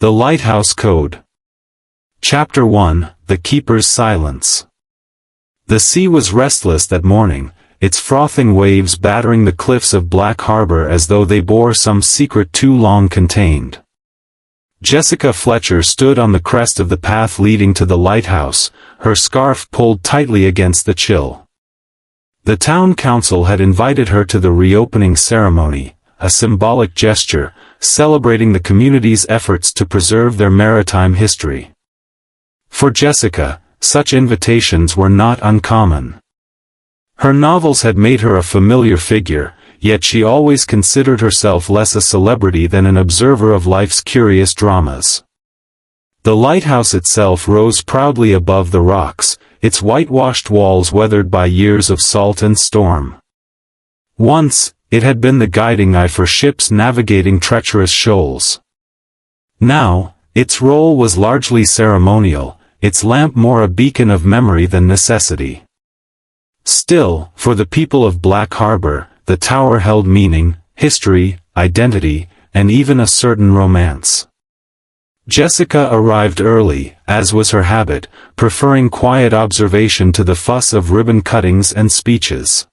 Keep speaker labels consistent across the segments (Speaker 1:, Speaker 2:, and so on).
Speaker 1: The Lighthouse Code. Chapter 1, The Keeper's Silence. The sea was restless that morning, its frothing waves battering the cliffs of Black Harbor as though they bore some secret too long contained. Jessica Fletcher stood on the crest of the path leading to the lighthouse, her scarf pulled tightly against the chill. The town council had invited her to the reopening ceremony, a symbolic gesture, celebrating the community's efforts to preserve their maritime history. For Jessica, such invitations were not uncommon. Her novels had made her a familiar figure, yet she always considered herself less a celebrity than an observer of life's curious dramas. The lighthouse itself rose proudly above the rocks, its whitewashed walls weathered by years of salt and storm. Once, it had been the guiding eye for ships navigating treacherous shoals. Now, its role was largely ceremonial, its lamp more a beacon of memory than necessity. Still, for the people of Black Harbor, the tower held meaning, history, identity, and even a certain romance. Jessica arrived early, as was her habit, preferring quiet observation to the fuss of ribbon cuttings and speeches.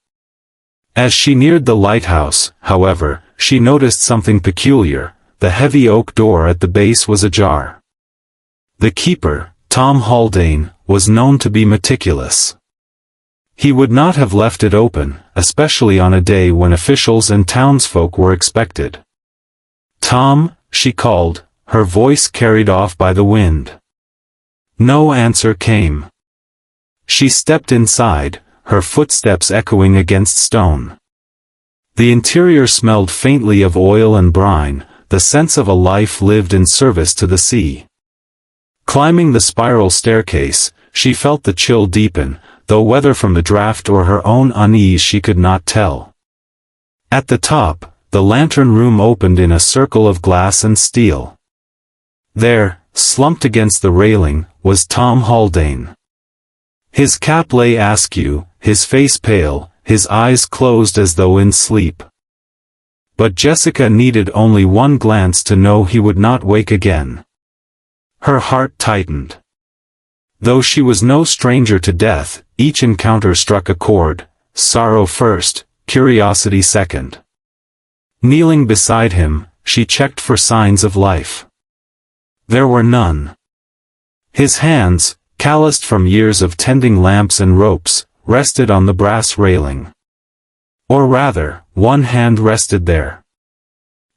Speaker 1: As she neared the lighthouse, however, she noticed something peculiar. The heavy oak door at the base was ajar. The keeper, Tom Haldane, was known to be meticulous. He would not have left it open, especially on a day when officials and townsfolk were expected. "Tom," she called, her voice carried off by the wind. No answer came. She stepped inside, her footsteps echoing against stone. The interior smelled faintly of oil and brine, the sense of a life lived in service to the sea. Climbing the spiral staircase, she felt the chill deepen, though whether from the draft or her own unease she could not tell. At the top, the lantern room opened in a circle of glass and steel. There, slumped against the railing, was Tom Haldane. His cap lay askew, his face pale, his eyes closed as though in sleep. But Jessica needed only one glance to know he would not wake again. Her heart tightened. Though she was no stranger to death, each encounter struck a chord, sorrow first, curiosity second. Kneeling beside him, she checked for signs of life. There were none. His hands, calloused from years of tending lamps and ropes, rested on the brass railing. Or rather, one hand rested there.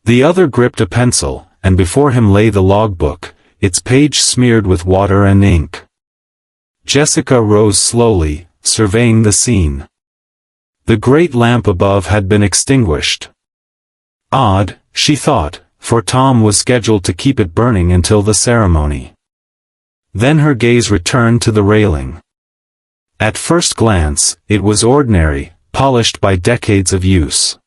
Speaker 1: The other gripped a pencil, and before him lay the logbook, its page smeared with water and ink. Jessica rose slowly, surveying the scene. The great lamp above had been extinguished. Odd, she thought, for Tom was scheduled to keep it burning until the ceremony. Then her gaze returned to the railing. At first glance, it was ordinary, polished by decades of use.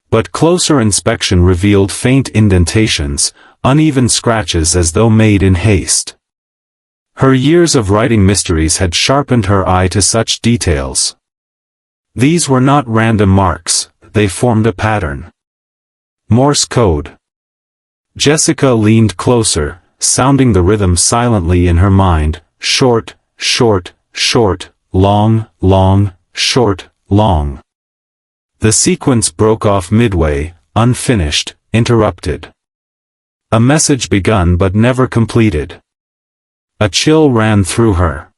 Speaker 1: But closer inspection revealed faint indentations, uneven scratches as though made in haste. Her years of writing mysteries had sharpened her eye to such details. These were not random marks, they formed a pattern. Morse code. Jessica leaned closer, sounding the rhythm silently in her mind, short, short, short, long, long, short, long. The sequence broke off midway, unfinished, interrupted. A message begun but never completed. A chill ran through her.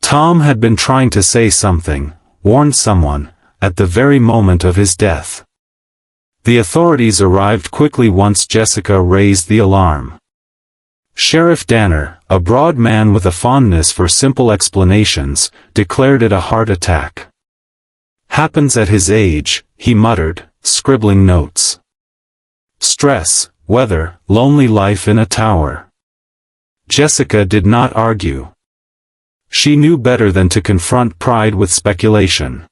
Speaker 1: Tom had been trying to say something, warn someone, at the very moment of his death. The authorities arrived quickly once Jessica raised the alarm. Sheriff Danner, a broad man with a fondness for simple explanations, declared it a heart attack. "Happens at his age," he muttered, scribbling notes. Stress, weather, lonely life in a tower. Jessica did not argue. She knew better than to confront pride with speculation.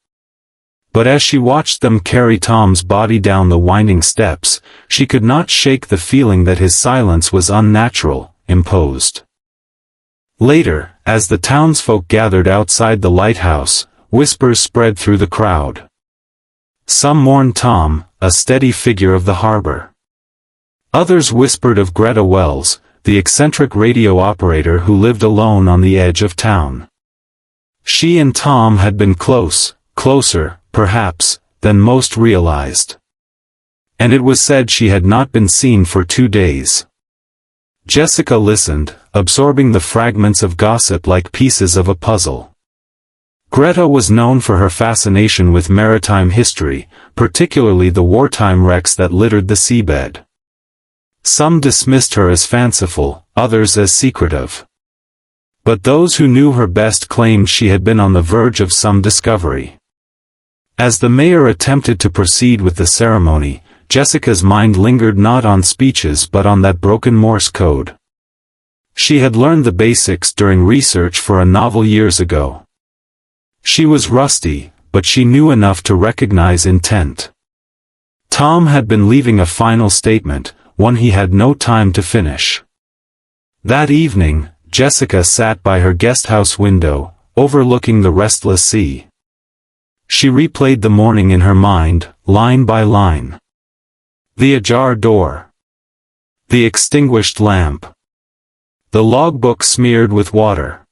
Speaker 1: But as she watched them carry Tom's body down the winding steps, she could not shake the feeling that his silence was unnatural, imposed. Later, as the townsfolk gathered outside the lighthouse, whispers spread through the crowd. Some mourned Tom, a steady figure of the harbor. Others whispered of Greta Wells, the eccentric radio operator who lived alone on the edge of town. She and Tom had been closer, perhaps, than most realized. And it was said she had not been seen for 2 days. Jessica listened, absorbing the fragments of gossip like pieces of a puzzle. Greta was known for her fascination with maritime history, particularly the wartime wrecks that littered the seabed. Some dismissed her as fanciful, others as secretive. But those who knew her best claimed she had been on the verge of some discovery. As the mayor attempted to proceed with the ceremony, Jessica's mind lingered not on speeches but on that broken Morse code. She had learned the basics during research for a novel years ago. She was rusty, but she knew enough to recognize intent. Tom had been leaving a final statement, one he had no time to finish. That evening, Jessica sat by her guesthouse window, overlooking the restless sea. She replayed the morning in her mind, line by line. The ajar door. The extinguished lamp. The logbook smeared with water.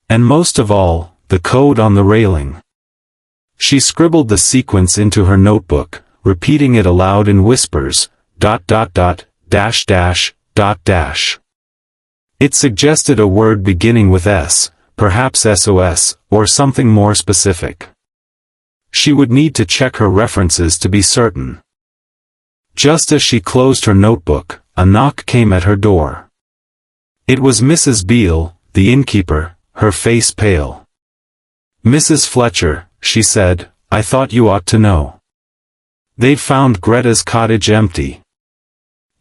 Speaker 1: And most of all, the code on the railing. She scribbled the sequence into her notebook, repeating it aloud in whispers, ... It suggested a word beginning with S, perhaps SOS, or something more specific. She would need to check her references to be certain. Just as she closed her notebook, a knock came at her door. It was Mrs. Beale, the innkeeper, her face pale. "Mrs. Fletcher," she said, "I thought you ought to know. They've found Greta's cottage empty.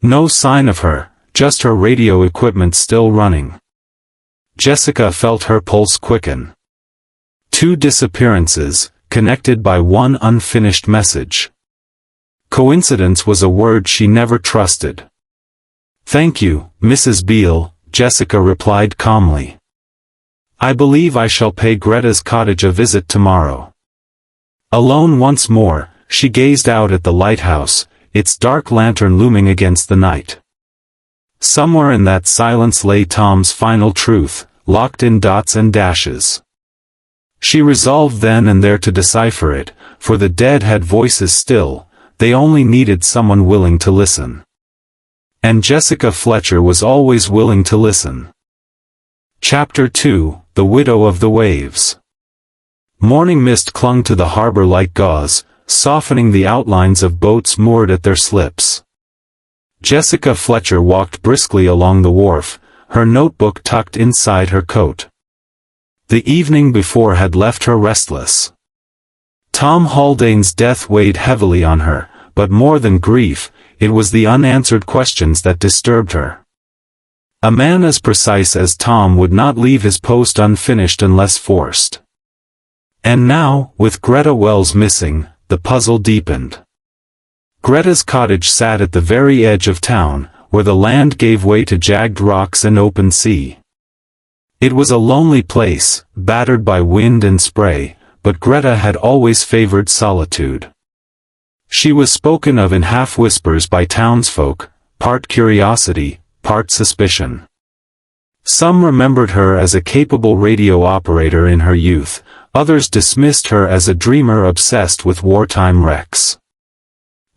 Speaker 1: No sign of her, just her radio equipment still running." Jessica felt her pulse quicken. 2 disappearances, connected by one unfinished message. Coincidence was a word she never trusted. "Thank you, Mrs. Beale," Jessica replied calmly. "I believe I shall pay Greta's cottage a visit tomorrow." Alone once more, she gazed out at the lighthouse, its dark lantern looming against the night. Somewhere in that silence lay Tom's final truth, locked in dots and dashes. She resolved then and there to decipher it, for the dead had voices still, they only needed someone willing to listen. And Jessica Fletcher was always willing to listen. Chapter 2, The Widow of the Waves. Morning mist clung to the harbor like gauze, softening the outlines of boats moored at their slips. Jessica Fletcher walked briskly along the wharf, her notebook tucked inside her coat. The evening before had left her restless. Tom Haldane's death weighed heavily on her, but more than grief, it was the unanswered questions that disturbed her. A man as precise as Tom would not leave his post unfinished unless forced. And now, with Greta Wells missing, the puzzle deepened. Greta's cottage sat at the very edge of town, where the land gave way to jagged rocks and open sea. It was a lonely place, battered by wind and spray, but Greta had always favored solitude. She was spoken of in half-whispers by townsfolk, part curiosity, part suspicion. Some remembered her as a capable radio operator in her youth, others dismissed her as a dreamer obsessed with wartime wrecks.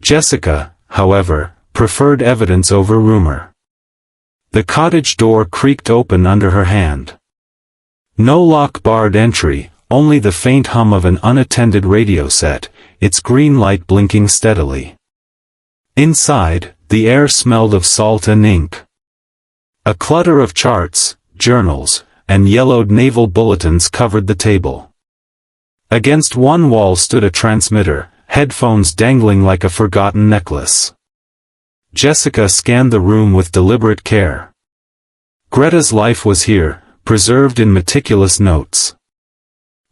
Speaker 1: Jessica, however, preferred evidence over rumor. The cottage door creaked open under her hand. No lock barred entry, only the faint hum of an unattended radio set, its green light blinking steadily. Inside, the air smelled of salt and ink. A clutter of charts, journals, and yellowed naval bulletins covered the table. Against one wall stood a transmitter, headphones dangling like a forgotten necklace. Jessica scanned the room with deliberate care. Greta's life was here, preserved in meticulous notes.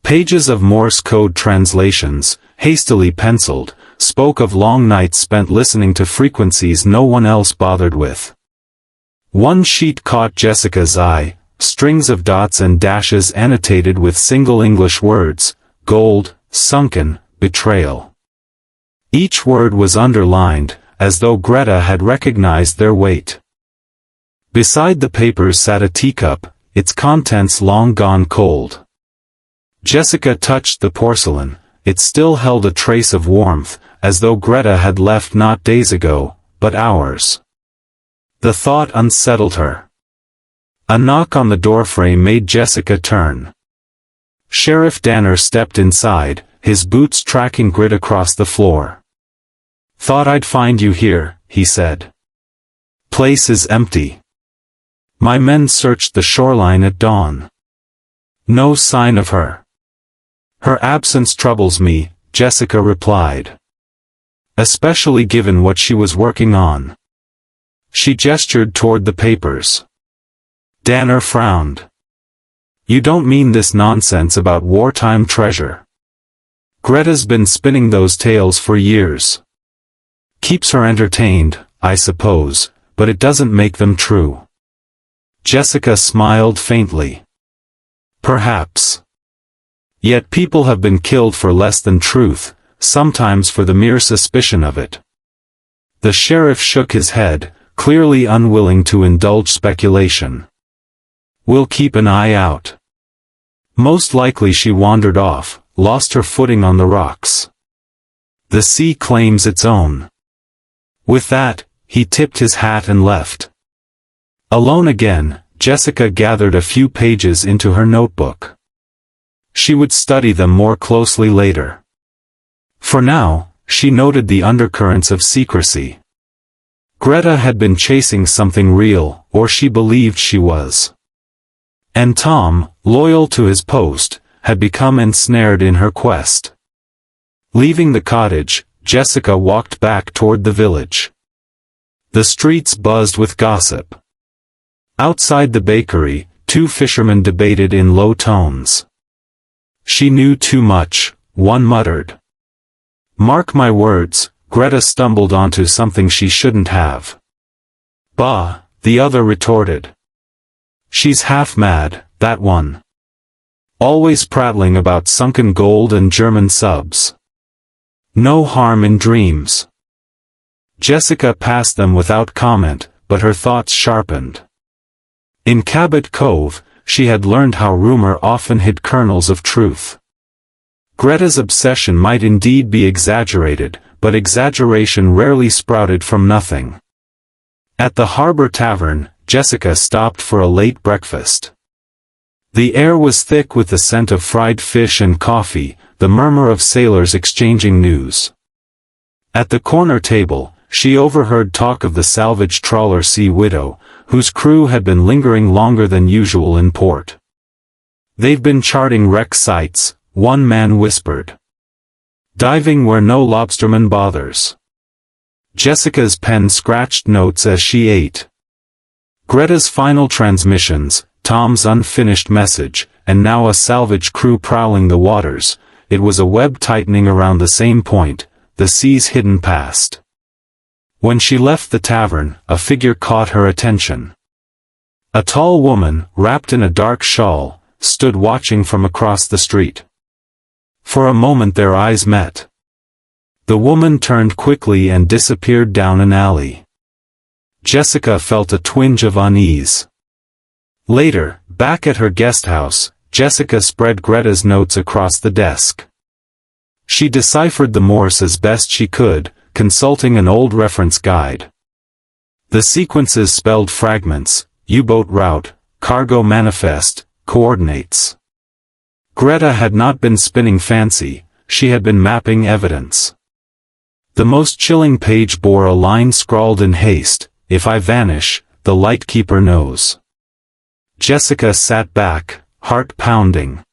Speaker 1: Pages of Morse code translations, hastily penciled, spoke of long nights spent listening to frequencies no one else bothered with. One sheet caught Jessica's eye, strings of dots and dashes annotated with single English words, gold, sunken, betrayal. Each word was underlined, as though Greta had recognized their weight. Beside the papers sat a teacup, its contents long gone cold. Jessica touched the porcelain. It still held a trace of warmth, as though Greta had left not days ago, but hours. The thought unsettled her. A knock on the doorframe made Jessica turn. Sheriff Danner stepped inside, his boots tracking grit across the floor. "Thought I'd find you here," he said. "Place is empty. My men searched the shoreline at dawn. No sign of her." "Her absence troubles me," Jessica replied. "Especially given what she was working on." She gestured toward the papers. Danner frowned. "You don't mean this nonsense about wartime treasure? Greta's been spinning those tales for years. Keeps her entertained, I suppose, but it doesn't make them true." Jessica smiled faintly. "Perhaps. Yet people have been killed for less than truth, sometimes for the mere suspicion of it." The sheriff shook his head, clearly unwilling to indulge speculation. "We'll keep an eye out. Most likely she wandered off, lost her footing on the rocks. The sea claims its own." With that, he tipped his hat and left. Alone again, Jessica gathered a few pages into her notebook. She would study them more closely later. For now, she noted the undercurrents of secrecy. Greta had been chasing something real, or she believed she was. And Tom, loyal to his post, had become ensnared in her quest. Leaving the cottage, Jessica walked back toward the village. The streets buzzed with gossip. Outside the bakery, two fishermen debated in low tones. "She knew too much," one muttered. "Mark my words, Greta stumbled onto something she shouldn't have." "Bah," the other retorted. "She's half mad, that one. Always prattling about sunken gold and German subs. No harm in dreams." Jessica passed them without comment, but her thoughts sharpened. In Cabot Cove, she had learned how rumor often hid kernels of truth. Greta's obsession might indeed be exaggerated, but exaggeration rarely sprouted from nothing. At the harbor tavern, Jessica stopped for a late breakfast. The air was thick with the scent of fried fish and coffee, the murmur of sailors exchanging news. At the corner table, she overheard talk of the salvage trawler Sea Widow, whose crew had been lingering longer than usual in port. "They've been charting wreck sites," one man whispered. "Diving where no lobsterman bothers." Jessica's pen scratched notes as she ate. Greta's final transmissions, Tom's unfinished message, and now a salvage crew prowling the waters. It was a web tightening around the same point, the sea's hidden past. When she left the tavern, a figure caught her attention. A tall woman, wrapped in a dark shawl, stood watching from across the street. For a moment their eyes met. The woman turned quickly and disappeared down an alley. Jessica felt a twinge of unease. Later, back at her guest house, Jessica spread Greta's notes across the desk. She deciphered the Morse as best she could, consulting an old reference guide. The sequences spelled fragments, U-boat route, cargo manifest, coordinates. Greta had not been spinning fancy, she had been mapping evidence. The most chilling page bore a line scrawled in haste, "If I vanish, the lightkeeper knows." Jessica sat back, heart pounding.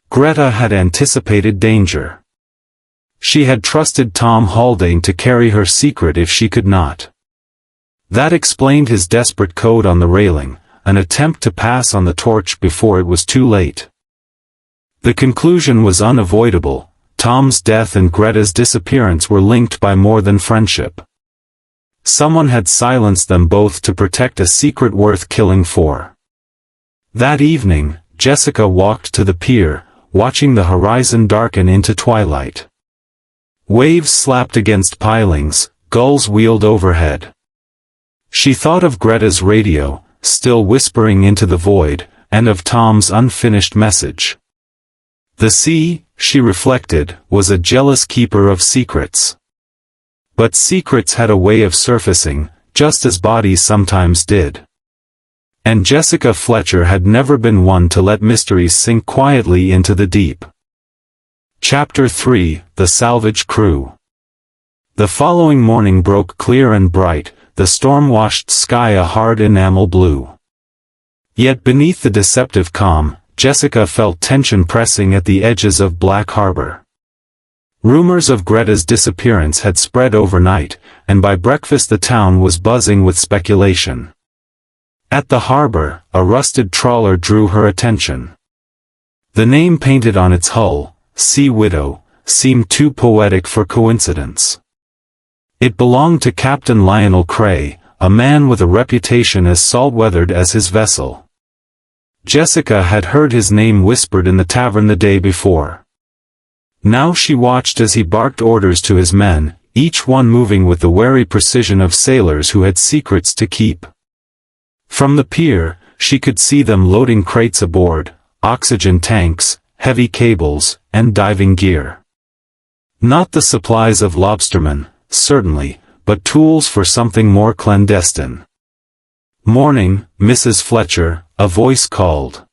Speaker 1: Greta had anticipated danger. She had trusted Tom Haldane to carry her secret if she could not. That explained his desperate code on the railing, an attempt to pass on the torch before it was too late. The conclusion was unavoidable. Tom's death and Greta's disappearance were linked by more than friendship. Someone had silenced them both to protect a secret worth killing for. That evening, Jessica walked to the pier, watching the horizon darken into twilight. Waves slapped against pilings, gulls wheeled overhead. She thought of Greta's radio, still whispering into the void, and of Tom's unfinished message. The sea, she reflected, was a jealous keeper of secrets. But secrets had a way of surfacing, just as bodies sometimes did. And Jessica Fletcher had never been one to let mysteries sink quietly into the deep. Chapter 3: The Salvage Crew. The following morning broke clear and bright, the storm-washed sky a hard enamel blue. Yet beneath the deceptive calm, Jessica felt tension pressing at the edges of Black Harbor. Rumors of Greta's disappearance had spread overnight, and by breakfast the town was buzzing with speculation. At the harbor, a rusted trawler drew her attention. The name painted on its hull, Sea Widow, seemed too poetic for coincidence. It belonged to Captain Lionel Cray, a man with a reputation as salt-weathered as his vessel. Jessica had heard his name whispered in the tavern the day before. Now she watched as he barked orders to his men, each one moving with the wary precision of sailors who had secrets to keep. From the pier, she could see them loading crates aboard, oxygen tanks, heavy cables, and diving gear. Not the supplies of lobstermen, certainly, but tools for something more clandestine. "Morning, Mrs. Fletcher," a voice called.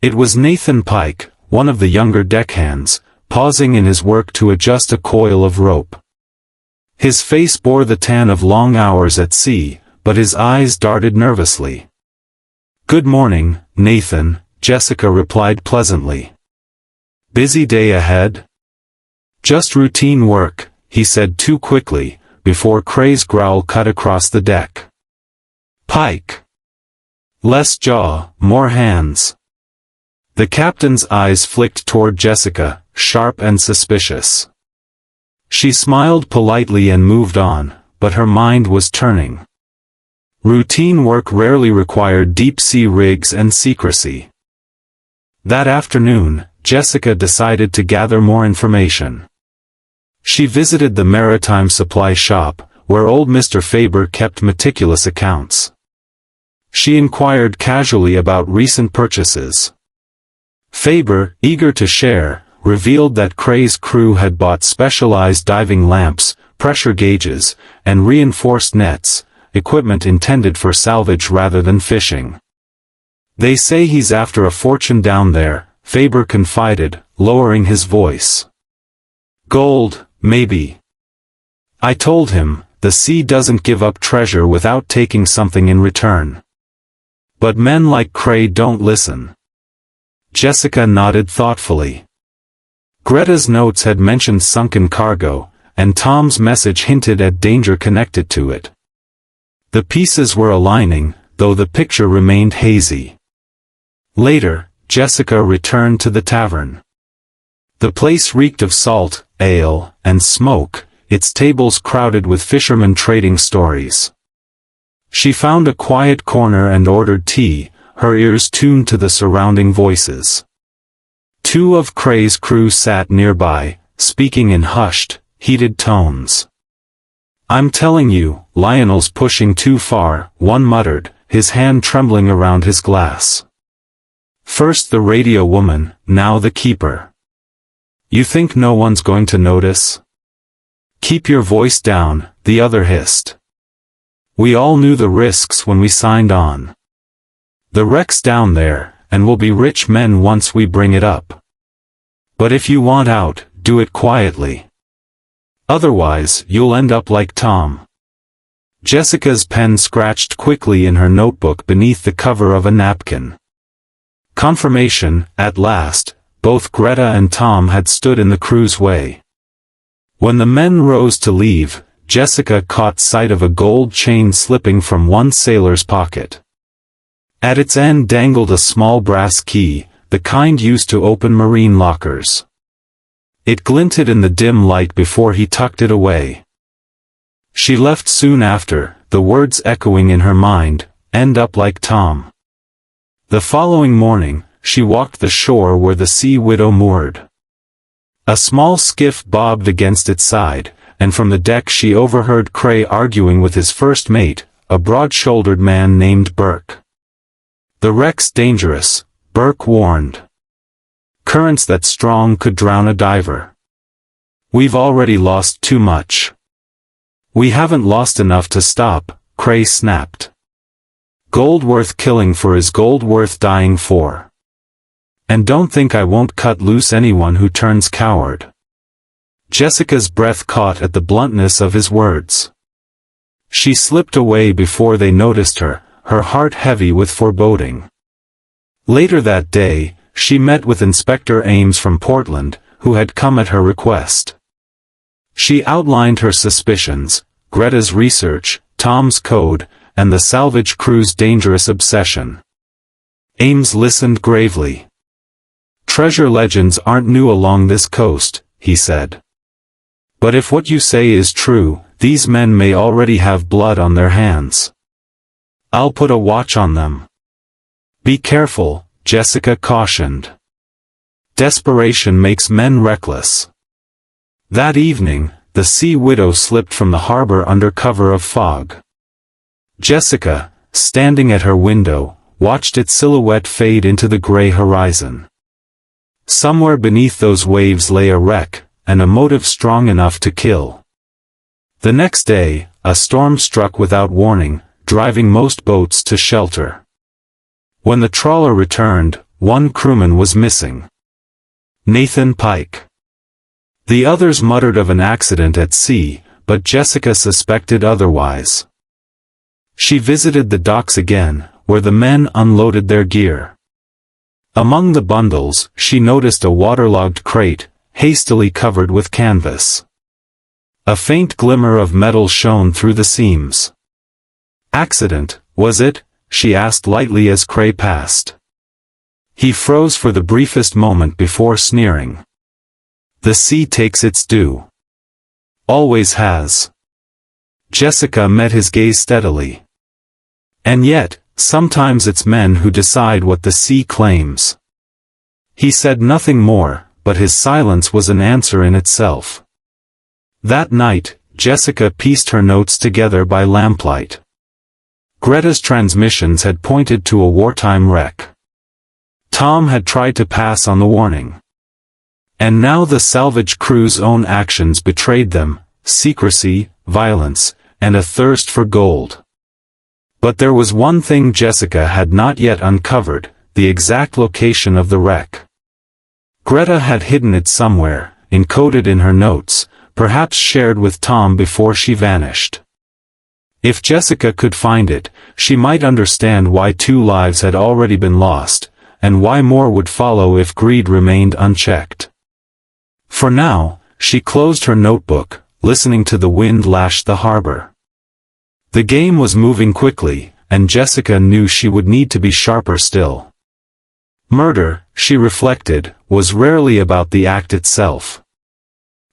Speaker 1: It was Nathan Pike, one of the younger deckhands, pausing in his work to adjust a coil of rope. His face bore the tan of long hours at sea, but his eyes darted nervously. "Good morning, Nathan," Jessica replied pleasantly. "Busy day ahead?" "Just routine work," he said too quickly, before Cray's growl cut across the deck. "Pike. Less jaw, more hands." The captain's eyes flicked toward Jessica, sharp and suspicious. She smiled politely and moved on, but her mind was turning. Routine work rarely required deep-sea rigs and secrecy. That afternoon, Jessica decided to gather more information. She visited the maritime supply shop, where old Mr. Faber kept meticulous accounts. She inquired casually about recent purchases. Faber, eager to share, revealed that Cray's crew had bought specialized diving lamps, pressure gauges, and reinforced nets, equipment intended for salvage rather than fishing. "They say he's after a fortune down there," Faber confided, lowering his voice. "Gold, maybe. I told him, the sea doesn't give up treasure without taking something in return. But men like Cray don't listen." Jessica nodded thoughtfully. Greta's notes had mentioned sunken cargo, and Tom's message hinted at danger connected to it. The pieces were aligning, though the picture remained hazy. Later, Jessica returned to the tavern. The place reeked of salt, ale, and smoke, its tables crowded with fishermen trading stories. She found a quiet corner and ordered tea, her ears tuned to the surrounding voices. Two of Cray's crew sat nearby, speaking in hushed, heated tones. "I'm telling you, Lionel's pushing too far," one muttered, his hand trembling around his glass. "First the radio woman, now the keeper. You think no one's going to notice?" "Keep your voice down," the other hissed. "We all knew the risks when we signed on. The wreck's down there, and we'll be rich men once we bring it up. But if you want out, do it quietly. Otherwise, you'll end up like Tom." Jessica's pen scratched quickly in her notebook beneath the cover of a napkin. Confirmation, at last, both Greta and Tom had stood in the crew's way. When the men rose to leave, Jessica caught sight of a gold chain slipping from one sailor's pocket. At its end dangled a small brass key, the kind used to open marine lockers. It glinted in the dim light before he tucked it away. She left soon after, the words echoing in her mind, "End up like Tom." The following morning, she walked the shore where the Sea Widow moored. A small skiff bobbed against its side, and from the deck she overheard Cray arguing with his first mate, a broad-shouldered man named Burke. "The wreck's dangerous," Burke warned. "Currents that strong could drown a diver. We've already lost too much." "We haven't lost enough to stop," Cray snapped. "Gold worth killing for is gold worth dying for. And don't think I won't cut loose anyone who turns coward." Jessica's breath caught at the bluntness of his words. She slipped away before they noticed her, her heart heavy with foreboding. Later that day, she met with Inspector Ames from Portland, who had come at her request. She outlined her suspicions, Greta's research, Tom's code, and the salvage crew's dangerous obsession. Ames listened gravely. "Treasure legends aren't new along this coast," he said. "But if what you say is true, these men may already have blood on their hands. I'll put a watch on them." "Be careful," Jessica cautioned. "Desperation makes men reckless." That evening, the Sea Widow slipped from the harbor under cover of fog. Jessica, standing at her window, watched its silhouette fade into the gray horizon. Somewhere beneath those waves lay a wreck, and a motive strong enough to kill. The next day, a storm struck without warning, driving most boats to shelter. When the trawler returned, one crewman was missing. Nathan Pike. The others muttered of an accident at sea, but Jessica suspected otherwise. She visited the docks again, where the men unloaded their gear. Among the bundles, she noticed a waterlogged crate, hastily covered with canvas. A faint glimmer of metal shone through the seams. "Accident, was it?" she asked lightly as Cray passed. He froze for the briefest moment before sneering. "The sea takes its due. Always has." Jessica met his gaze steadily. "And yet, sometimes it's men who decide what the sea claims." He said nothing more, but his silence was an answer in itself. That night, Jessica pieced her notes together by lamplight. Greta's transmissions had pointed to a wartime wreck. Tom had tried to pass on the warning. And now the salvage crew's own actions betrayed them, secrecy, violence, and a thirst for gold. But there was one thing Jessica had not yet uncovered, the exact location of the wreck. Greta had hidden it somewhere, encoded in her notes, perhaps shared with Tom before she vanished. If Jessica could find it, she might understand why 2 lives had already been lost, and why more would follow if greed remained unchecked. For now, she closed her notebook, listening to the wind lash the harbor. The game was moving quickly, and Jessica knew she would need to be sharper still. Murder, she reflected, was rarely about the act itself.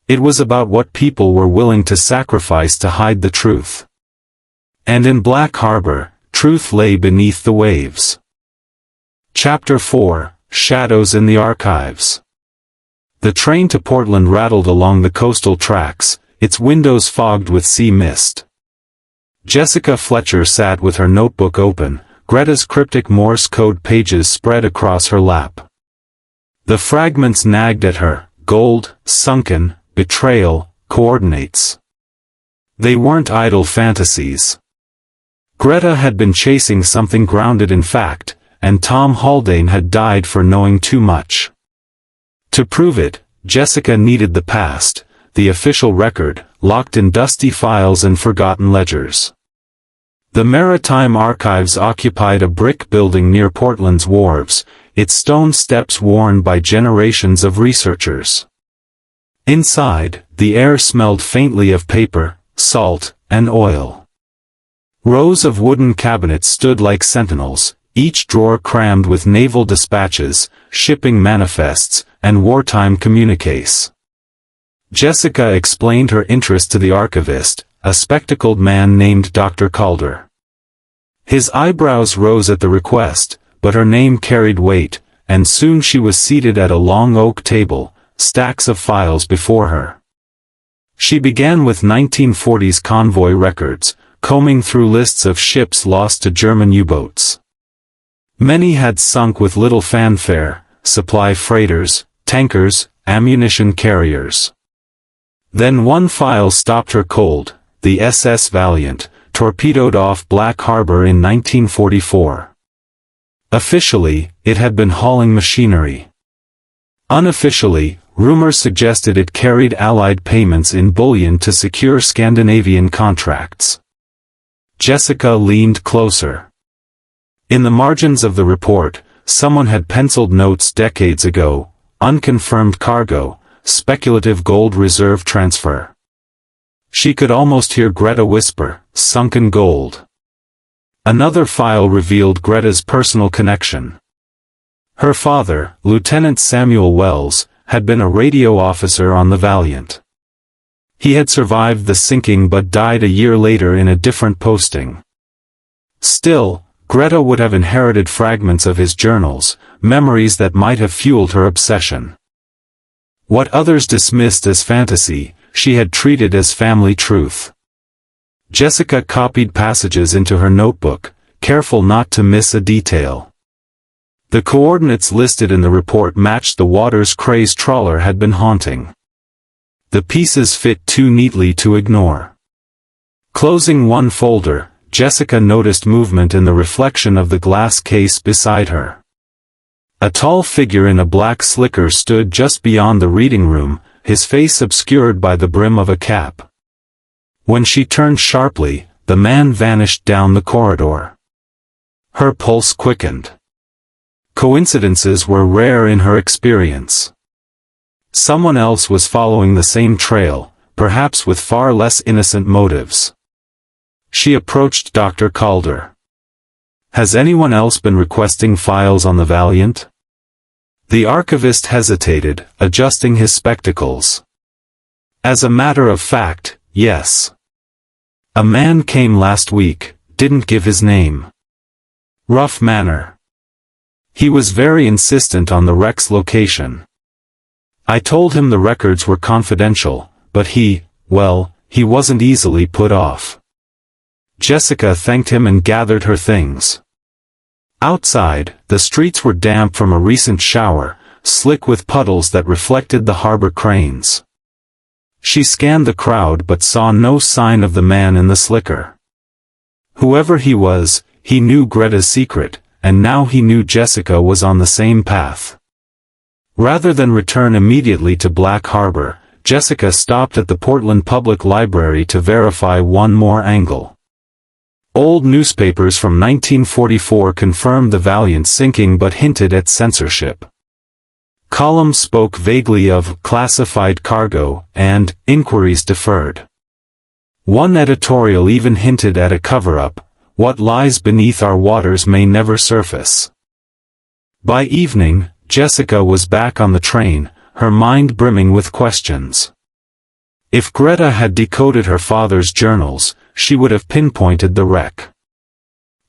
Speaker 1: It was about what people were willing to sacrifice to hide the truth. And in Black Harbor, truth lay beneath the waves. Chapter 4, Shadows in the Archives. The train to Portland rattled along the coastal tracks, its windows fogged with sea mist. Jessica Fletcher sat with her notebook open, Greta's cryptic Morse code pages spread across her lap. The fragments nagged at her, gold, sunken, betrayal, coordinates. They weren't idle fantasies. Greta had been chasing something grounded in fact, and Tom Haldane had died for knowing too much. To prove it, Jessica needed the past, the official record, locked in dusty files and forgotten ledgers. The Maritime Archives occupied a brick building near Portland's wharves, its stone steps worn by generations of researchers. Inside, the air smelled faintly of paper, salt, and oil. Rows of wooden cabinets stood like sentinels, each drawer crammed with naval dispatches, shipping manifests, and wartime communiques. Jessica explained her interest to the archivist, a spectacled man named Dr. Calder. His eyebrows rose at the request, but her name carried weight, and soon she was seated at a long oak table, stacks of files before her. She began with 1940s convoy records, combing through lists of ships lost to German U-boats. Many had sunk with little fanfare: supply freighters, tankers, ammunition carriers. Then one file stopped her cold: the SS Valiant, torpedoed off Black Harbor in 1944. Officially, it had been hauling machinery. Unofficially, rumors suggested it carried Allied payments in bullion to secure Scandinavian contracts. Jessica leaned closer. In the margins of the report, someone had penciled notes decades ago: unconfirmed cargo, speculative gold reserve transfer. She could almost hear Greta whisper, sunken gold. Another file revealed Greta's personal connection. Her father, Lieutenant Samuel Wells, had been a radio officer on the Valiant. He had survived the sinking but died a year later in a different posting. Still, Greta would have inherited fragments of his journals, memories that might have fueled her obsession. What others dismissed as fantasy, she had treated as family truth. Jessica copied passages into her notebook, careful not to miss a detail. The coordinates listed in the report matched the waters Cray's trawler had been haunting. The pieces fit too neatly to ignore. Closing one folder, Jessica noticed movement in the reflection of the glass case beside her. A tall figure in a black slicker stood just beyond the reading room, his face obscured by the brim of a cap. When she turned sharply, the man vanished down the corridor. Her pulse quickened. Coincidences were rare in her experience. Someone else was following the same trail, perhaps with far less innocent motives. She approached Dr. Calder. "Has anyone else been requesting files on the Valiant?" The archivist hesitated, adjusting his spectacles. "As a matter of fact, yes. A man came last week, didn't give his name. Rough manner. He was very insistent on the wreck's location. I told him the records were confidential, but he wasn't easily put off." Jessica thanked him and gathered her things. Outside, the streets were damp from a recent shower, slick with puddles that reflected the harbor cranes. She scanned the crowd but saw no sign of the man in the slicker. Whoever he was, he knew Greta's secret, and now he knew Jessica was on the same path. Rather than return immediately to Black Harbor, Jessica stopped at the Portland Public Library to verify one more angle. Old newspapers from 1944 confirmed the Valiant sinking but hinted at censorship. Columns spoke vaguely of classified cargo and inquiries deferred. One editorial even hinted at a cover-up: what lies beneath our waters may never surface. By evening, Jessica was back on the train, her mind brimming with questions. If Greta had decoded her father's journals, she would have pinpointed the wreck.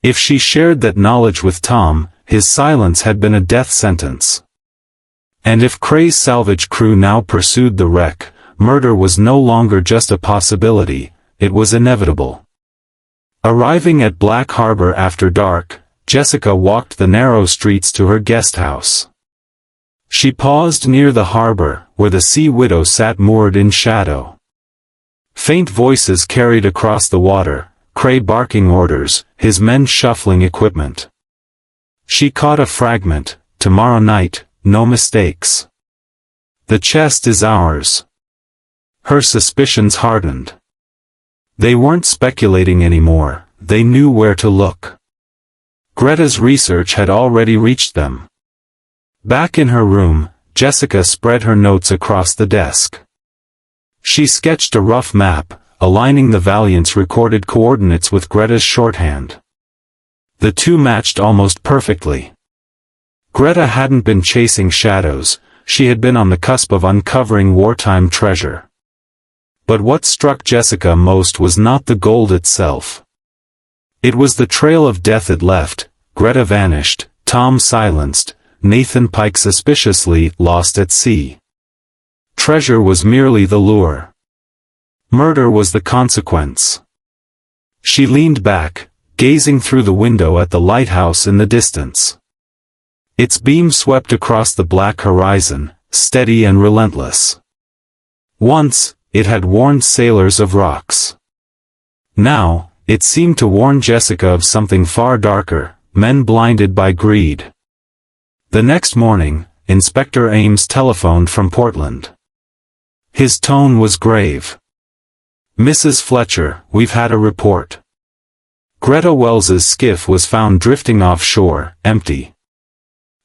Speaker 1: If she shared that knowledge with Tom, his silence had been a death sentence. And if Cray's salvage crew now pursued the wreck, murder was no longer just a possibility, it was inevitable. Arriving at Black Harbor after dark, Jessica walked the narrow streets to her guest house. She paused near the harbor, where the Sea Widow sat moored in shadow. Faint voices carried across the water, Cray barking orders, his men shuffling equipment. She caught a fragment: "Tomorrow night, no mistakes. The chest is ours." Her suspicions hardened. They weren't speculating anymore, they knew where to look. Greta's research had already reached them. Back in her room, Jessica spread her notes across the desk. She sketched a rough map, aligning the Valiant's recorded coordinates with Greta's shorthand. The two matched almost perfectly. Greta hadn't been chasing shadows, she had been on the cusp of uncovering wartime treasure. But what struck Jessica most was not the gold itself. It was the trail of death it left: Greta vanished, Tom silenced, Nathan Pike suspiciously lost at sea. Treasure was merely the lure. Murder was the consequence. She leaned back, gazing through the window at the lighthouse in the distance. Its beam swept across the black horizon, steady and relentless. Once, it had warned sailors of rocks. Now, it seemed to warn Jessica of something far darker, men blinded by greed. The next morning, Inspector Ames telephoned from Portland. His tone was grave. "Mrs. Fletcher, we've had a report. Greta Wells's skiff was found drifting offshore, empty.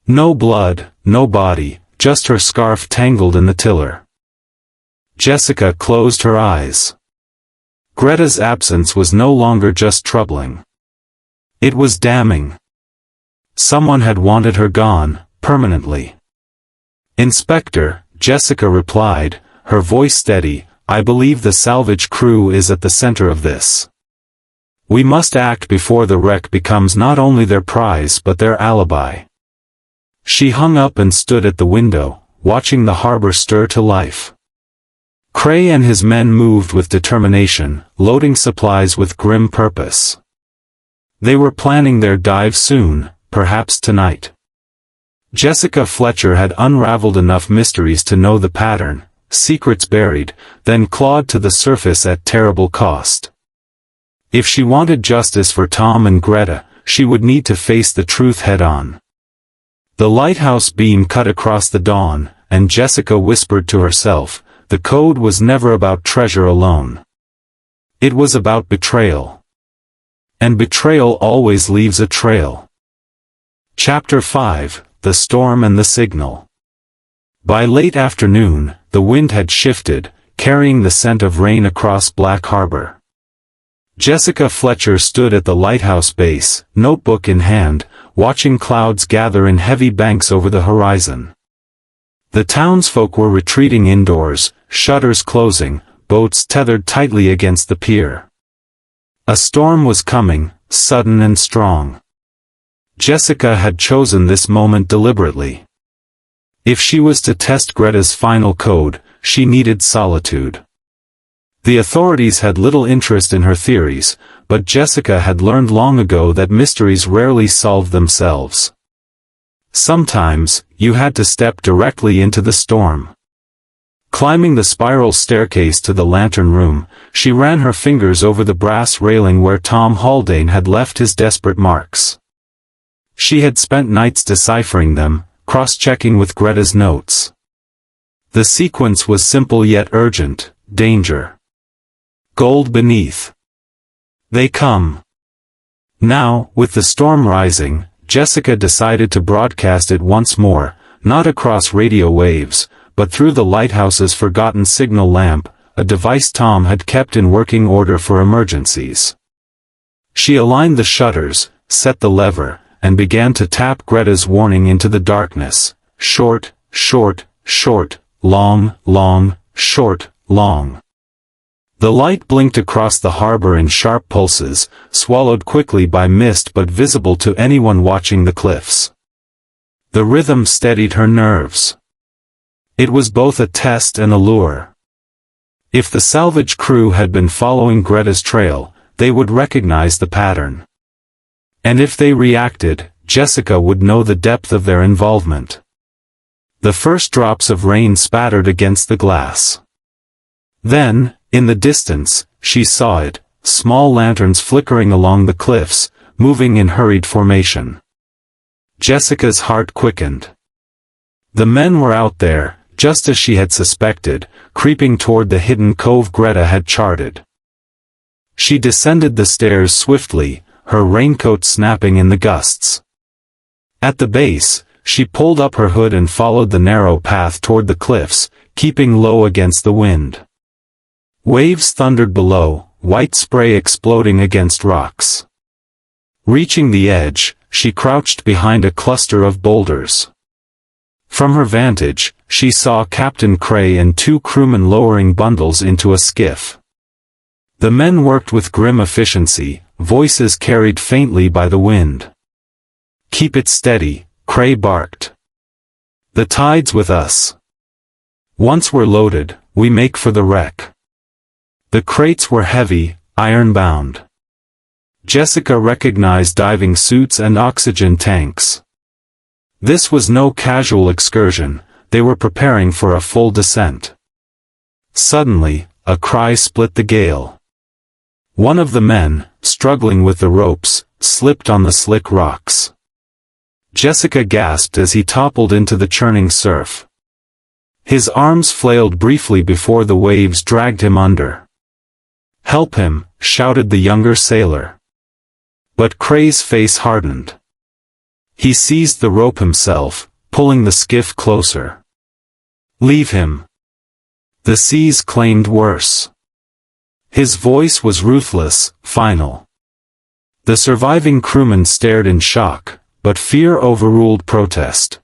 Speaker 1: No blood, no body, just her scarf tangled in the tiller." Jessica closed her eyes. Greta's absence was no longer just troubling. It was damning. Someone had wanted her gone, permanently. "Inspector," Jessica replied, her voice steady, "I believe the salvage crew is at the center of this. We must act before the wreck becomes not only their prize but their alibi." She hung up and stood at the window, watching the harbor stir to life. Cray and his men moved with determination, loading supplies with grim purpose. They were planning their dive soon, perhaps tonight. Jessica Fletcher had unraveled enough mysteries to know the pattern, secrets buried, then clawed to the surface at terrible cost. If she wanted justice for Tom and Greta, she would need to face the truth head-on. The lighthouse beam cut across the dawn, and Jessica whispered to herself, the code was never about treasure alone. It was about betrayal. And betrayal always leaves a trail. Chapter 5, The Storm and the Signal. By late afternoon, the wind had shifted, carrying the scent of rain across Black Harbor. Jessica Fletcher stood at the lighthouse base, notebook in hand, watching clouds gather in heavy banks over the horizon. The townsfolk were retreating indoors, shutters closing, boats tethered tightly against the pier. A storm was coming, sudden and strong. Jessica had chosen this moment deliberately. If she was to test Greta's final code, she needed solitude. The authorities had little interest in her theories, but Jessica had learned long ago that mysteries rarely solve themselves. Sometimes, you had to step directly into the storm. Climbing the spiral staircase to the lantern room, she ran her fingers over the brass railing where Tom Haldane had left his desperate marks. She had spent nights deciphering them, cross-checking with Greta's notes. The sequence was simple yet urgent: danger. Gold beneath. They come. Now, with the storm rising, Jessica decided to broadcast it once more, not across radio waves, but through the lighthouse's forgotten signal lamp, a device Tom had kept in working order for emergencies. She aligned the shutters, set the lever, and began to tap Greta's warning into the darkness: short, short, short, long, long, short, long. The light blinked across the harbor in sharp pulses, swallowed quickly by mist but visible to anyone watching the cliffs. The rhythm steadied her nerves. It was both a test and a lure. If the salvage crew had been following Greta's trail, they would recognize the pattern. And if they reacted, Jessica would know the depth of their involvement. The first drops of rain spattered against the glass. Then, in the distance, she saw it, small lanterns flickering along the cliffs, moving in hurried formation. Jessica's heart quickened. The men were out there, just as she had suspected, creeping toward the hidden cove Greta had charted. She descended the stairs swiftly, her raincoat snapping in the gusts. At the base, she pulled up her hood and followed the narrow path toward the cliffs, keeping low against the wind. Waves thundered below, white spray exploding against rocks. Reaching the edge, she crouched behind a cluster of boulders. From her vantage, she saw Captain Cray and two crewmen lowering bundles into a skiff. The men worked with grim efficiency, voices carried faintly by the wind. "Keep it steady," Cray barked. "The tide's with us. Once we're loaded, we make for the wreck." The crates were heavy, iron-bound. Jessica recognized diving suits and oxygen tanks. This was no casual excursion, they were preparing for a full descent. Suddenly, a cry split the gale. One of the men, struggling with the ropes, slipped on the slick rocks. Jessica gasped as he toppled into the churning surf. His arms flailed briefly before the waves dragged him under. "Help him," shouted the younger sailor. But Cray's face hardened. He seized the rope himself, pulling the skiff closer. "Leave him." The seas claimed worse. His voice was ruthless, final. The surviving crewmen stared in shock, but fear overruled protest.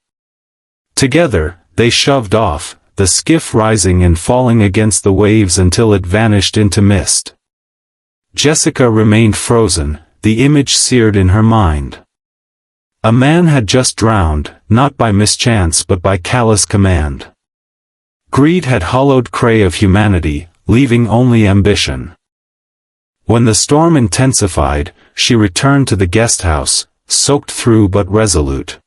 Speaker 1: Together, they shoved off, the skiff rising and falling against the waves until it vanished into mist. Jessica remained frozen, the image seared in her mind. A man had just drowned, not by mischance but by callous command. Greed had hollowed Cray of humanity, leaving only ambition. When the storm intensified, she returned to the guest house, soaked through but resolute.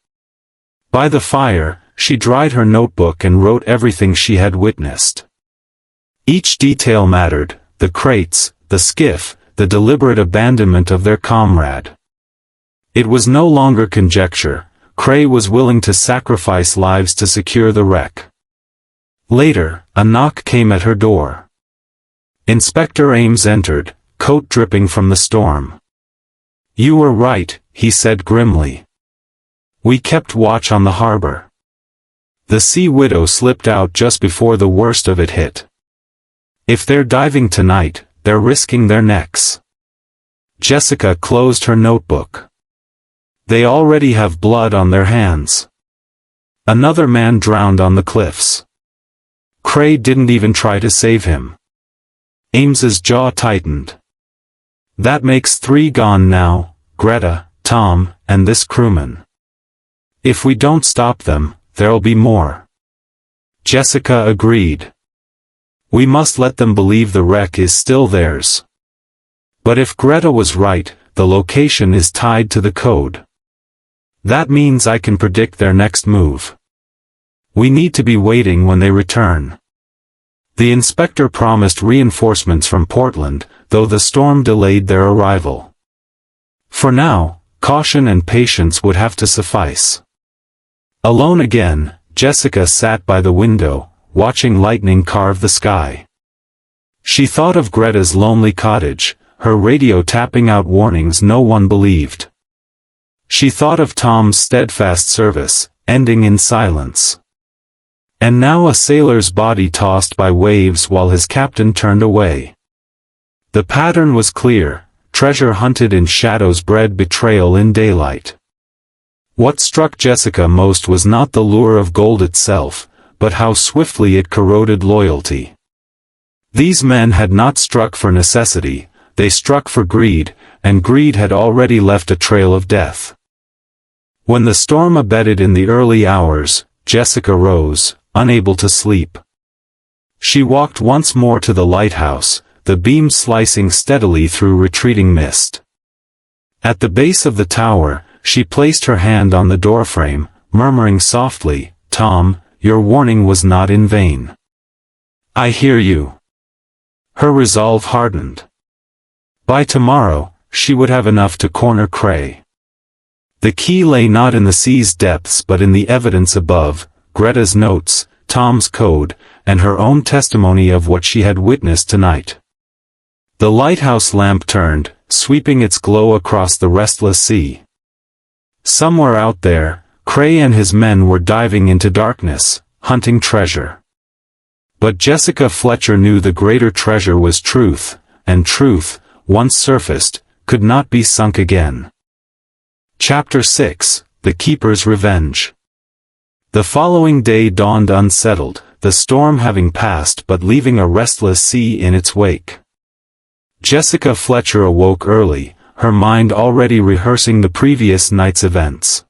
Speaker 1: By the fire, she dried her notebook and wrote everything she had witnessed. Each detail mattered: the crates, the skiff, the deliberate abandonment of their comrade. It was no longer conjecture, Cray was willing to sacrifice lives to secure the wreck. Later, a knock came at her door. Inspector Ames entered, coat dripping from the storm. "You were right," he said grimly. "We kept watch on the harbor. The Sea Widow slipped out just before the worst of it hit. If they're diving tonight, they're risking their necks." Jessica closed her notebook. "They already have blood on their hands. Another man drowned on the cliffs. Cray didn't even try to save him." Ames's jaw tightened. "That makes 3 gone now, Greta, Tom, and this crewman. If we don't stop them, there'll be more." Jessica agreed. "We must let them believe the wreck is still theirs. But if Greta was right, the location is tied to the code. That means I can predict their next move. We need to be waiting when they return." The inspector promised reinforcements from Portland, though the storm delayed their arrival. For now, caution and patience would have to suffice. Alone again, Jessica sat by the window, watching lightning carve the sky. She thought of Greta's lonely cottage, her radio tapping out warnings no one believed. She thought of Tom's steadfast service, ending in silence. And now a sailor's body tossed by waves while his captain turned away. The pattern was clear: treasure hunted in shadows bred betrayal in daylight. What struck Jessica most was not the lure of gold itself, but how swiftly it corroded loyalty. These men had not struck for necessity, they struck for greed, and greed had already left a trail of death. When the storm abated in the early hours, Jessica rose, unable to sleep. She walked once more to the lighthouse, the beam slicing steadily through retreating mist. At the base of the tower, she placed her hand on the doorframe, murmuring softly, "Tom, your warning was not in vain. I hear you." Her resolve hardened. By tomorrow, she would have enough to corner Cray. The key lay not in the sea's depths but in the evidence above: Greta's notes, Tom's code, and her own testimony of what she had witnessed tonight. The lighthouse lamp turned, sweeping its glow across the restless sea. Somewhere out there, Cray and his men were diving into darkness, hunting treasure. But Jessica Fletcher knew the greater treasure was truth, and truth, once surfaced, could not be sunk again. Chapter 6: The Keeper's Revenge. The following day dawned unsettled, the storm having passed but leaving a restless sea in its wake. Jessica Fletcher awoke early, her mind already rehearsing the previous night's events.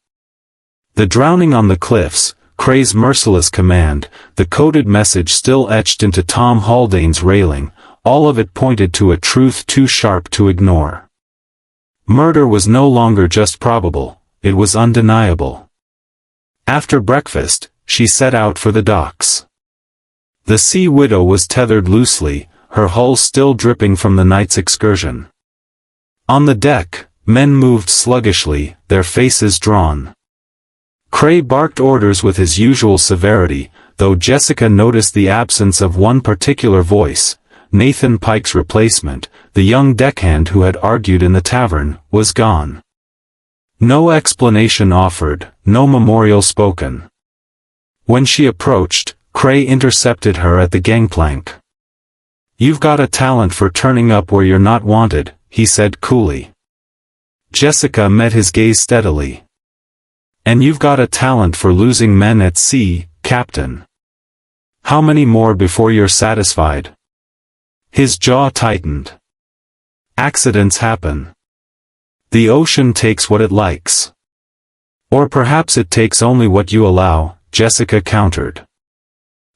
Speaker 1: The drowning on the cliffs, Cray's merciless command, the coded message still etched into Tom Haldane's railing, all of it pointed to a truth too sharp to ignore. Murder was no longer just probable, it was undeniable. After breakfast, she set out for the docks. The Sea Widow was tethered loosely, her hull still dripping from the night's excursion. On the deck, men moved sluggishly, their faces drawn. Cray barked orders with his usual severity, though Jessica noticed the absence of one particular voice. Nathan Pike's replacement, the young deckhand who had argued in the tavern, was gone. No explanation offered, no memorial spoken. When she approached, Cray intercepted her at the gangplank. "You've got a talent for turning up where you're not wanted," he said coolly. Jessica met his gaze steadily. "And you've got a talent for losing men at sea, Captain. How many more before you're satisfied?" His jaw tightened. "Accidents happen. The ocean takes what it likes. Or perhaps it takes only what you allow," Jessica countered.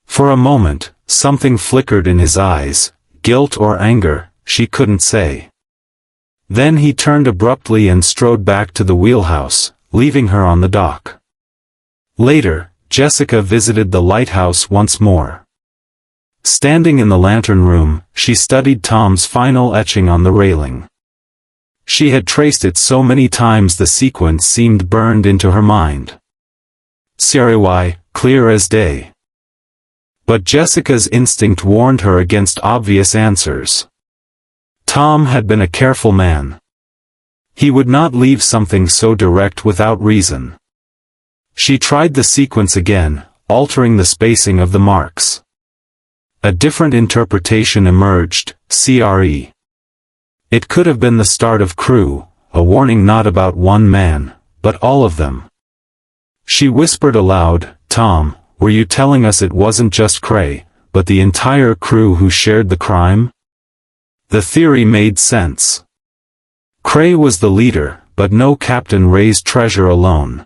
Speaker 1: For a moment, something flickered in his eyes, guilt or anger, she couldn't say. Then he turned abruptly and strode back to the wheelhouse, leaving her on the dock. Later, Jessica visited the lighthouse once more. Standing in the lantern room, she studied Tom's final etching on the railing. She had traced it so many times the sequence seemed burned into her mind. Siriwai, clear as day. But Jessica's instinct warned her against obvious answers. Tom had been a careful man. He would not leave something so direct without reason. She tried the sequence again, altering the spacing of the marks. A different interpretation emerged, CRE. It could have been the start of crew, a warning not about one man, but all of them. She whispered aloud, "Tom, were you telling us it wasn't just Cray, but the entire crew who shared the crime?" The theory made sense. Cray was the leader, but no captain raised treasure alone.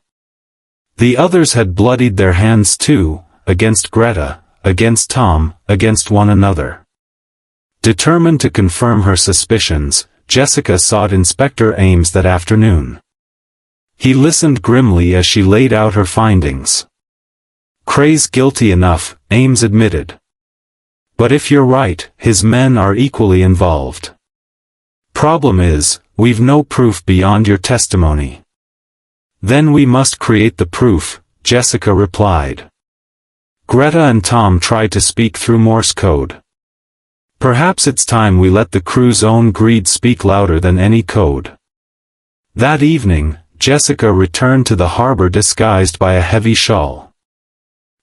Speaker 1: The others had bloodied their hands too, against Greta, against Tom, against one another. Determined to confirm her suspicions, Jessica sought Inspector Ames that afternoon. He listened grimly as she laid out her findings. "Cray's guilty enough," Ames admitted. "But if you're right, his men are equally involved. Problem is, we've no proof beyond your testimony." "Then we must create the proof," Jessica replied. Greta and Tom tried to speak through Morse code. Perhaps it's time we let the crew's own greed speak louder than any code. That evening, Jessica returned to the harbor disguised by a heavy shawl.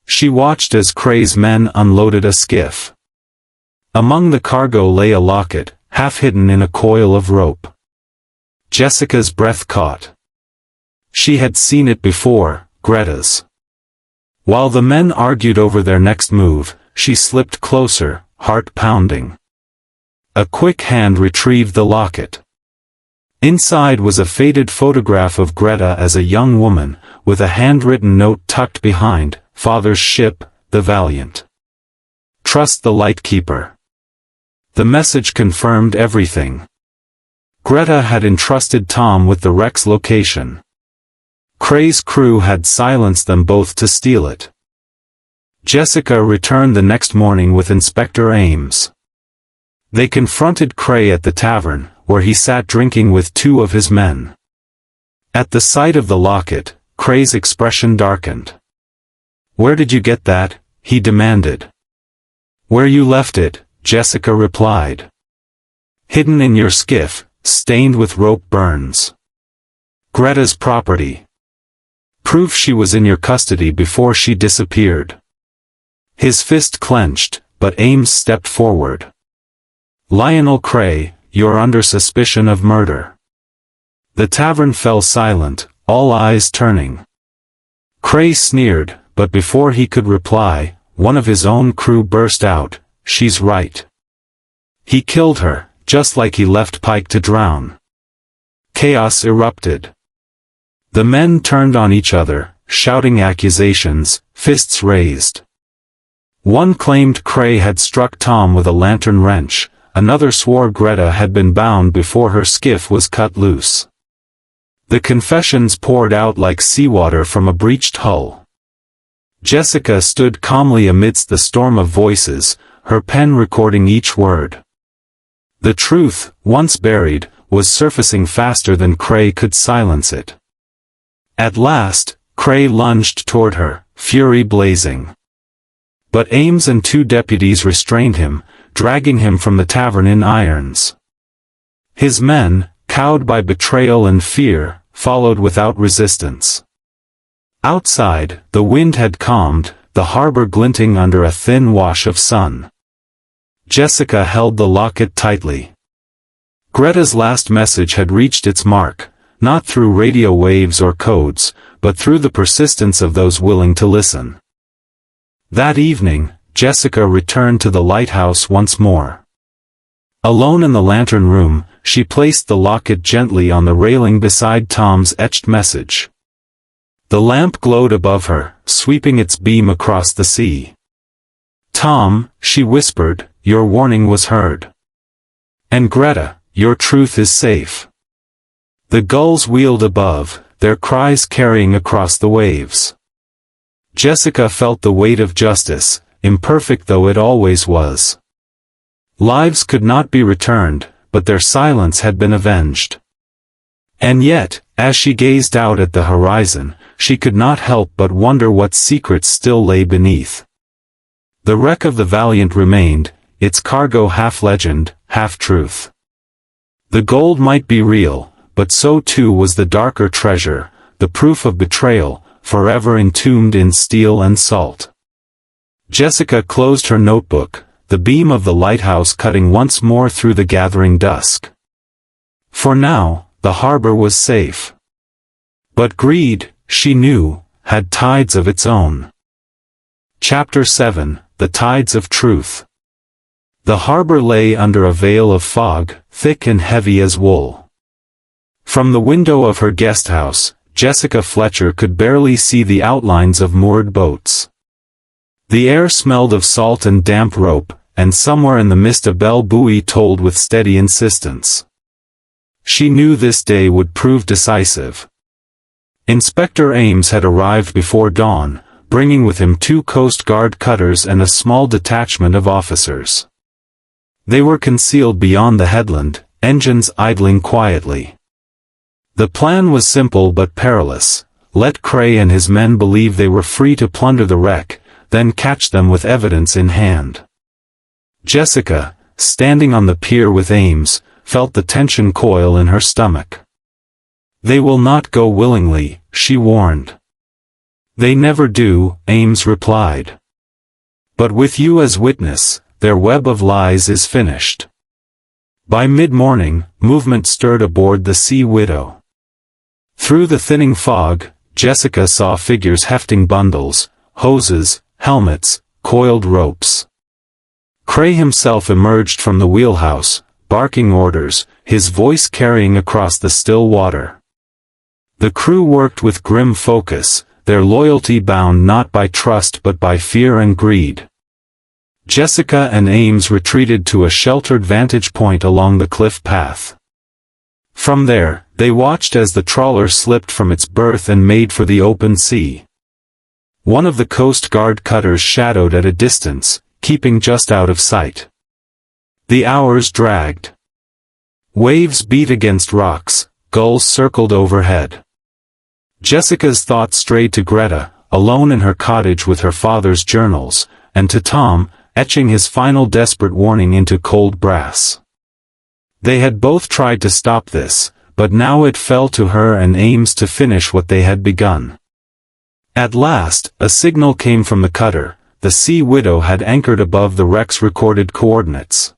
Speaker 1: She watched as Cray's men unloaded a skiff. Among the cargo lay a locket, half hidden in a coil of rope. Jessica's breath caught. She had seen it before, Greta's. While the men argued over their next move, she slipped closer, heart pounding. A quick hand retrieved the locket. Inside was a faded photograph of Greta as a young woman, with a handwritten note tucked behind, "Father's ship, the Valiant. Trust the Lightkeeper." The message confirmed everything. Greta had entrusted Tom with the wreck's location. Cray's crew had silenced them both to steal it. Jessica returned the next morning with Inspector Ames. They confronted Cray at the tavern, where he sat drinking with two of his men. At the sight of the locket, Cray's expression darkened. "Where did you get that?" he demanded. "Where you left it," Jessica replied. "Hidden in your skiff, stained with rope burns. Greta's property. Proof she was in your custody before she disappeared." His fist clenched, but Ames stepped forward. "Lionel Cray, you're under suspicion of murder." The tavern fell silent, all eyes turning. Cray sneered, but before he could reply, one of his own crew burst out, "She's right. He killed her, just like he left Pike to drown." Chaos erupted. The men turned on each other, shouting accusations, fists raised. One claimed Cray had struck Tom with a lantern wrench, another swore Greta had been bound before her skiff was cut loose. The confessions poured out like seawater from a breached hull. Jessica stood calmly amidst the storm of voices, her pen recording each word. The truth, once buried, was surfacing faster than Cray could silence it. At last, Cray lunged toward her, fury blazing. But Ames and 2 deputies restrained him, dragging him from the tavern in irons. His men, cowed by betrayal and fear, followed without resistance. Outside, the wind had calmed, the harbor glinting under a thin wash of sun. Jessica held the locket tightly. Greta's last message had reached its mark, not through radio waves or codes, but through the persistence of those willing to listen. That evening, Jessica returned to the lighthouse once more. Alone in the lantern room, she placed the locket gently on the railing beside Tom's etched message. The lamp glowed above her, sweeping its beam across the sea. "Tom," she whispered, "your warning was heard. And Greta, your truth is safe." The gulls wheeled above, their cries carrying across the waves. Jessica felt the weight of justice, imperfect though it always was. Lives could not be returned, but their silence had been avenged. And yet, as she gazed out at the horizon, she could not help but wonder what secrets still lay beneath. The wreck of the Valiant remained, its cargo half legend, half truth. The gold might be real, but so too was the darker treasure, the proof of betrayal, forever entombed in steel and salt. Jessica closed her notebook, the beam of the lighthouse cutting once more through the gathering dusk. For now, the harbor was safe. But greed, she knew, had tides of its own. Chapter 7, The Tides of Truth. The harbor lay under a veil of fog, thick and heavy as wool. From the window of her guesthouse, Jessica Fletcher could barely see the outlines of moored boats. The air smelled of salt and damp rope, and somewhere in the mist a bell buoy tolled with steady insistence. She knew this day would prove decisive. Inspector Ames had arrived before dawn, bringing with him 2 Coast Guard cutters and a small detachment of officers. They were concealed beyond the headland, engines idling quietly. The plan was simple but perilous. Let Cray and his men believe they were free to plunder the wreck, then catch them with evidence in hand. Jessica, standing on the pier with Ames, felt the tension coil in her stomach. "They will not go willingly," she warned. "They never do," Ames replied. "But with you as witness, their web of lies is finished." By mid-morning, movement stirred aboard the Sea Widow. Through the thinning fog, Jessica saw figures hefting bundles, hoses, helmets, coiled ropes. Cray himself emerged from the wheelhouse, barking orders, his voice carrying across the still water. The crew worked with grim focus, their loyalty bound not by trust but by fear and greed. Jessica and Ames retreated to a sheltered vantage point along the cliff path. From there, they watched as the trawler slipped from its berth and made for the open sea. One of the Coast Guard cutters shadowed at a distance, keeping just out of sight. The hours dragged. Waves beat against rocks, gulls circled overhead. Jessica's thoughts strayed to Greta, alone in her cottage with her father's journals, and to Tom, etching his final desperate warning into cold brass. They had both tried to stop this, but now it fell to her and Ames to finish what they had begun. At last, a signal came from the cutter. The Sea Widow had anchored above the wreck's recorded coordinates.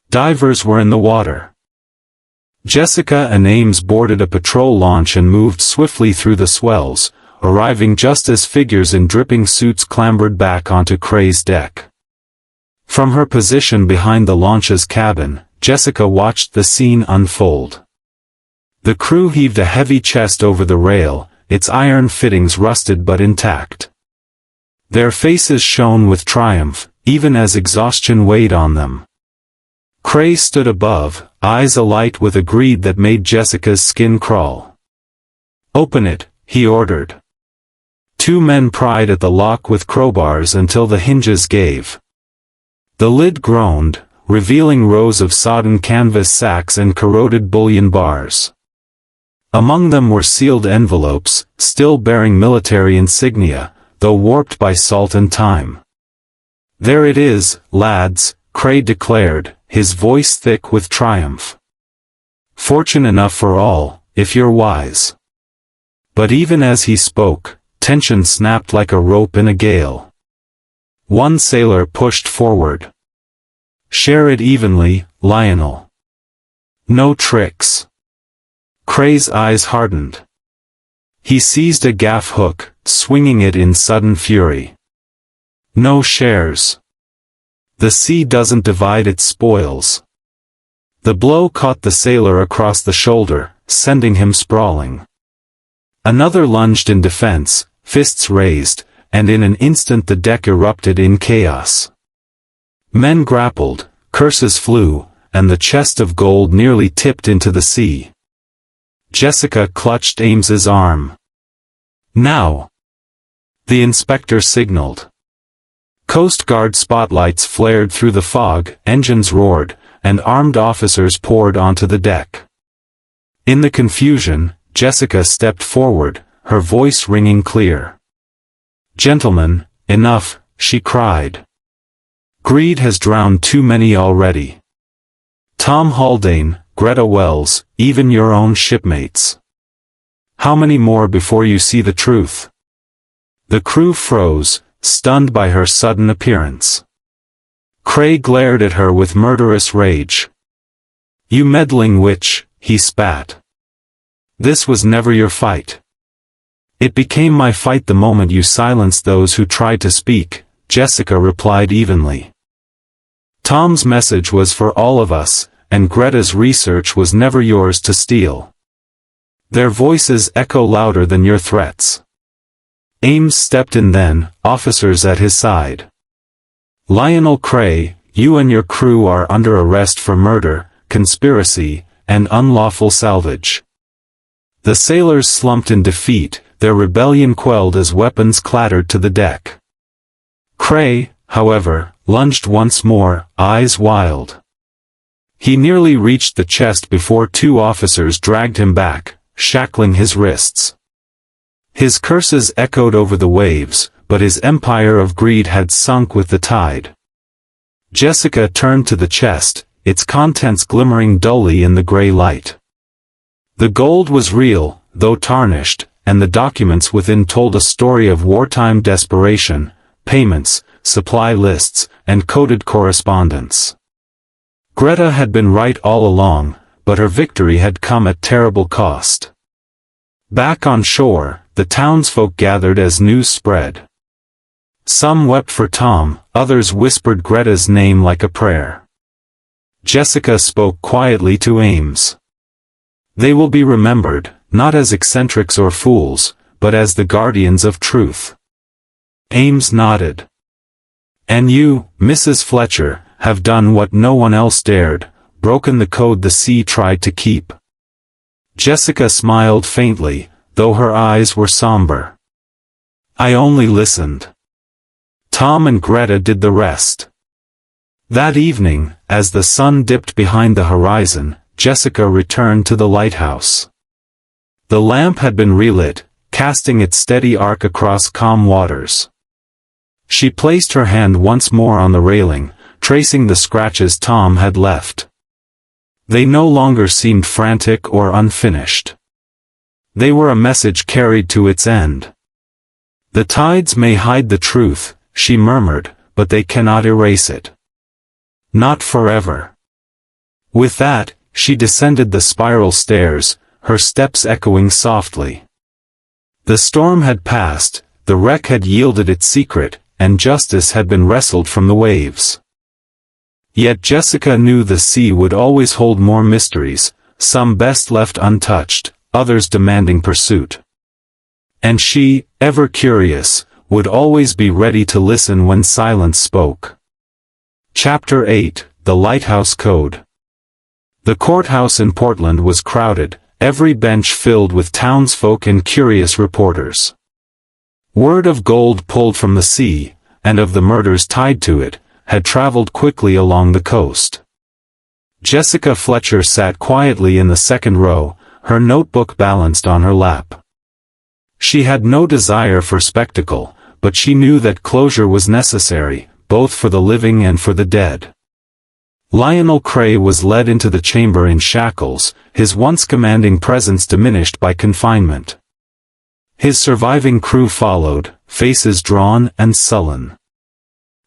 Speaker 1: Divers were in the water. Jessica and Ames boarded a patrol launch and moved swiftly through the swells, arriving just as figures in dripping suits clambered back onto Cray's deck. From her position behind the launch's cabin, Jessica watched the scene unfold. The crew heaved a heavy chest over the rail, its iron fittings rusted but intact. Their faces shone with triumph, even as exhaustion weighed on them. Cray stood above, eyes alight with a greed that made Jessica's skin crawl. "Open it," he ordered. Two men pried at the lock with crowbars until the hinges gave. The lid groaned, revealing rows of sodden canvas sacks and corroded bullion bars. Among them were sealed envelopes, still bearing military insignia, though warped by salt and time. "There it is, lads," Cray declared, his voice thick with triumph. "Fortune enough for all, if you're wise." But even as he spoke, tension snapped like a rope in a gale. One sailor pushed forward. "Share it evenly, Lionel. No tricks." Cray's eyes hardened. He seized a gaff hook, swinging it in sudden fury. "No shares. The sea doesn't divide its spoils." The blow caught the sailor across the shoulder, sending him sprawling. Another lunged in defense, fists raised, and in an instant the deck erupted in chaos. Men grappled, curses flew, and the chest of gold nearly tipped into the sea. Jessica clutched Ames's arm. "Now!" The inspector signaled. Coast Guard spotlights flared through the fog, engines roared, and armed officers poured onto the deck. In the confusion, Jessica stepped forward, her voice ringing clear. "Gentlemen, enough," she cried. "Greed has drowned too many already. Tom Haldane, Greta Wells, even your own shipmates. How many more before you see the truth?" The crew froze, stunned by her sudden appearance. Cray glared at her with murderous rage. "You meddling witch," he spat. "This was never your fight." "It became my fight the moment you silenced those who tried to speak," Jessica replied evenly. "Tom's message was for all of us, and Greta's research was never yours to steal. Their voices echo louder than your threats." Ames stepped in then, officers at his side. "Lionel Cray, you and your crew are under arrest for murder, conspiracy, and unlawful salvage." The sailors slumped in defeat, their rebellion quelled as weapons clattered to the deck. Cray, however, lunged once more, eyes wild. He nearly reached the chest before two officers dragged him back, shackling his wrists. His curses echoed over the waves, but his empire of greed had sunk with the tide. Jessica turned to the chest, its contents glimmering dully in the gray light. The gold was real, though tarnished, and the documents within told a story of wartime desperation, payments, supply lists, and coded correspondence. Greta had been right all along, but her victory had come at terrible cost. Back on shore, the townsfolk gathered as news spread. Some wept for Tom, others whispered Greta's name like a prayer. Jessica spoke quietly to Ames. "They will be remembered, not as eccentrics or fools, but as the guardians of truth." Ames nodded. "And you, Mrs. Fletcher, have done what no one else dared, broken the code the sea tried to keep." Jessica smiled faintly, though her eyes were somber. "I only listened. Tom and Greta did the rest." That evening, as the sun dipped behind the horizon, Jessica returned to the lighthouse. The lamp had been relit, casting its steady arc across calm waters. She placed her hand once more on the railing, tracing the scratches Tom had left. They no longer seemed frantic or unfinished. They were a message carried to its end. "The tides may hide the truth," she murmured, "but they cannot erase it. Not forever." With that, she descended the spiral stairs, her steps echoing softly. The storm had passed, the wreck had yielded its secret, and justice had been wrestled from the waves. Yet Jessica knew the sea would always hold more mysteries, some best left untouched, others demanding pursuit. And she, ever curious, would always be ready to listen when silence spoke. Chapter 8, the Lighthouse Code. The courthouse in Portland was crowded, every bench filled with townsfolk and curious reporters. Word of gold pulled from the sea, and of the murders tied to it, had traveled quickly along the coast. Jessica Fletcher sat quietly in the second row, her notebook balanced on her lap. She had no desire for spectacle, but she knew that closure was necessary, both for the living and for the dead. Lionel Cray was led into the chamber in shackles, his once commanding presence diminished by confinement. His surviving crew followed, faces drawn and sullen.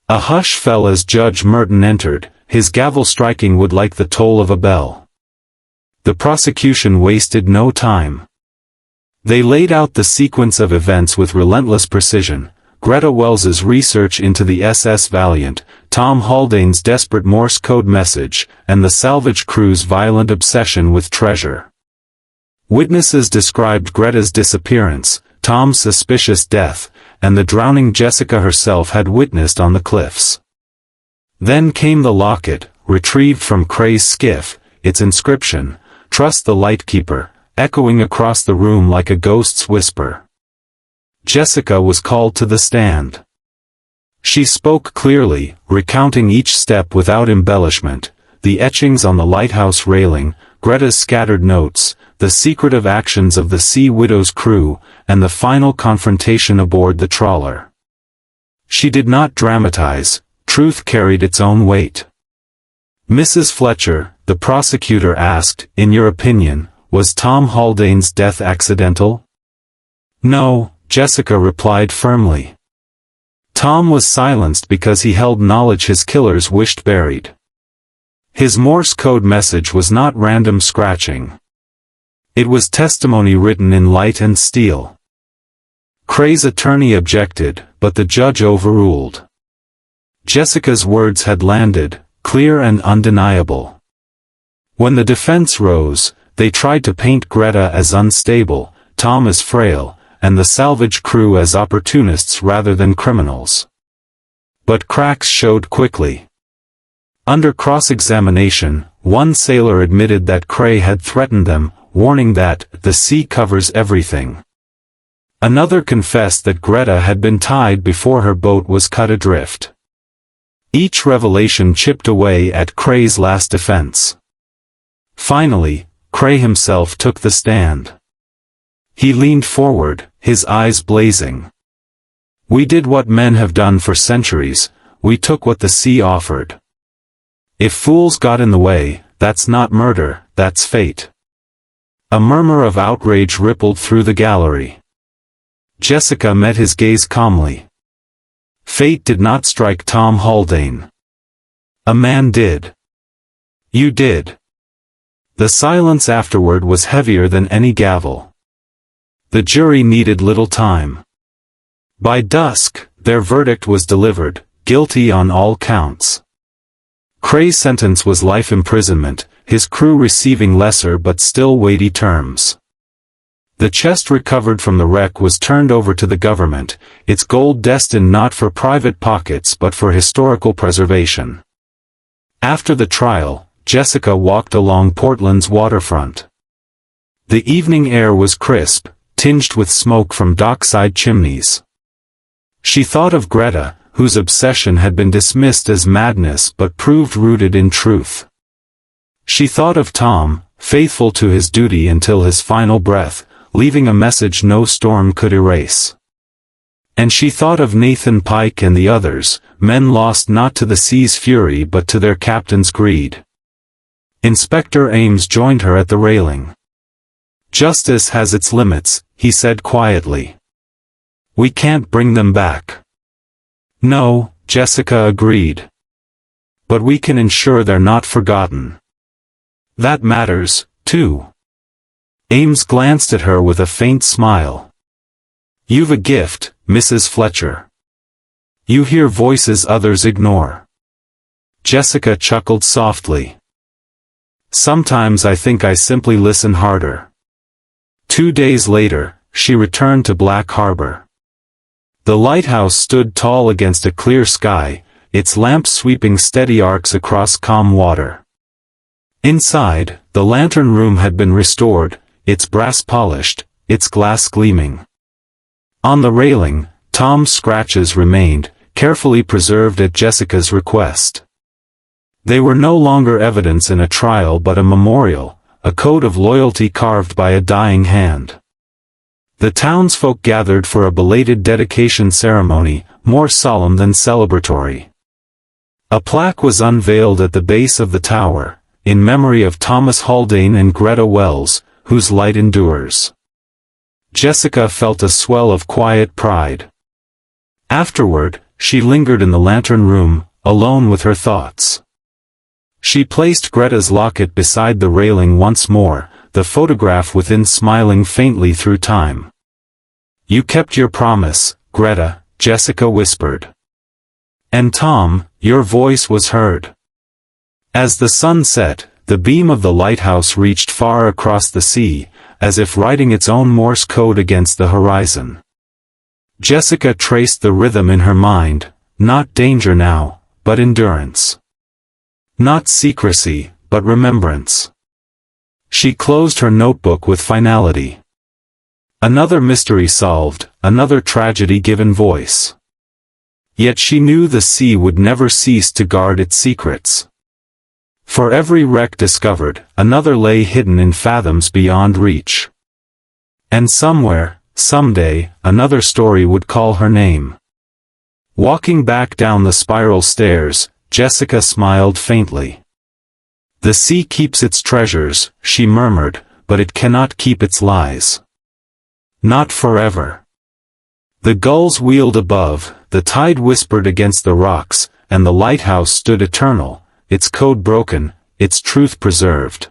Speaker 1: A hush fell as Judge Merton entered, his gavel striking wood like the toll of a bell. The prosecution wasted no time. They laid out the sequence of events with relentless precision: Greta Wells's research into the SS Valiant, Tom Haldane's desperate Morse code message, and the salvage crew's violent obsession with treasure. Witnesses described Greta's disappearance, Tom's suspicious death, and the drowning Jessica herself had witnessed on the cliffs. Then came the locket, retrieved from Cray's skiff, its inscription, "Trust the Lightkeeper," echoing across the room like a ghost's whisper. Jessica was called to the stand. She spoke clearly, recounting each step without embellishment: the etchings on the lighthouse railing, Greta's scattered notes, the secretive actions of the Sea Widow's crew, and the final confrontation aboard the trawler. She did not dramatize; truth carried its own weight. "Mrs. Fletcher," the prosecutor asked, "in your opinion, was Tom Haldane's death accidental?" "No," Jessica replied firmly. "Tom was silenced because he held knowledge his killers wished buried. His Morse code message was not random scratching. It was testimony written in light and steel." Cray's attorney objected, but the judge overruled. Jessica's words had landed, clear and undeniable. When the defense rose, they tried to paint Greta as unstable, Tom as frail, and the salvage crew as opportunists rather than criminals. But cracks showed quickly. Under cross-examination, one sailor admitted that Cray had threatened them, warning that "the sea covers everything." Another confessed that Greta had been tied before her boat was cut adrift. Each revelation chipped away at Cray's last defense. Finally, Cray himself took the stand. He leaned forward, his eyes blazing. "We did what men have done for centuries, we took what the sea offered. If fools got in the way, that's not murder, that's fate." A murmur of outrage rippled through the gallery. Jessica met his gaze calmly. "Fate did not strike Tom Haldane. A man did. You did." The silence afterward was heavier than any gavel. The jury needed little time. By dusk, their verdict was delivered, guilty on all counts. Cray's sentence was life imprisonment, his crew receiving lesser but still weighty terms. The chest recovered from the wreck was turned over to the government, its gold destined not for private pockets but for historical preservation. After the trial, Jessica walked along Portland's waterfront. The evening air was crisp, tinged with smoke from dockside chimneys. She thought of Greta, whose obsession had been dismissed as madness but proved rooted in truth. She thought of Tom, faithful to his duty until his final breath, leaving a message no storm could erase. And she thought of Nathan Pike and the others, men lost not to the sea's fury but to their captain's greed. Inspector Ames joined her at the railing. "Justice has its limits," he said quietly. "We can't bring them back." "No," Jessica agreed. "But we can ensure they're not forgotten. That matters, too." Ames glanced at her with a faint smile. "You've a gift, Mrs. Fletcher. You hear voices others ignore." Jessica chuckled softly. "Sometimes I think I simply listen harder." 2 days later, she returned to Black Harbor. The lighthouse stood tall against a clear sky, its lamp sweeping steady arcs across calm water. Inside, the lantern room had been restored, its brass polished, its glass gleaming. On the railing, Tom's scratches remained, carefully preserved at Jessica's request. They were no longer evidence in a trial but a memorial, a code of loyalty carved by a dying hand. The townsfolk gathered for a belated dedication ceremony, more solemn than celebratory. A plaque was unveiled at the base of the tower, in memory of Thomas Haldane and Greta Wells, whose light endures. Jessica felt a swell of quiet pride. Afterward, she lingered in the lantern room, alone with her thoughts. She placed Greta's locket beside the railing once more, the photograph within smiling faintly through time. "You kept your promise, Greta," Jessica whispered. "And Tom, your voice was heard." As the sun set, the beam of the lighthouse reached far across the sea, as if writing its own Morse code against the horizon. Jessica traced the rhythm in her mind, not danger now, but endurance. Not secrecy, but remembrance. She closed her notebook with finality. Another mystery solved, another tragedy given voice. Yet she knew the sea would never cease to guard its secrets. For every wreck discovered, another lay hidden in fathoms beyond reach. And somewhere, someday, another story would call her name. Walking back down the spiral stairs, Jessica smiled faintly. "The sea keeps its treasures," she murmured, "but it cannot keep its lies. Not forever." The gulls wheeled above, the tide whispered against the rocks, and the lighthouse stood eternal, its code broken, its truth preserved.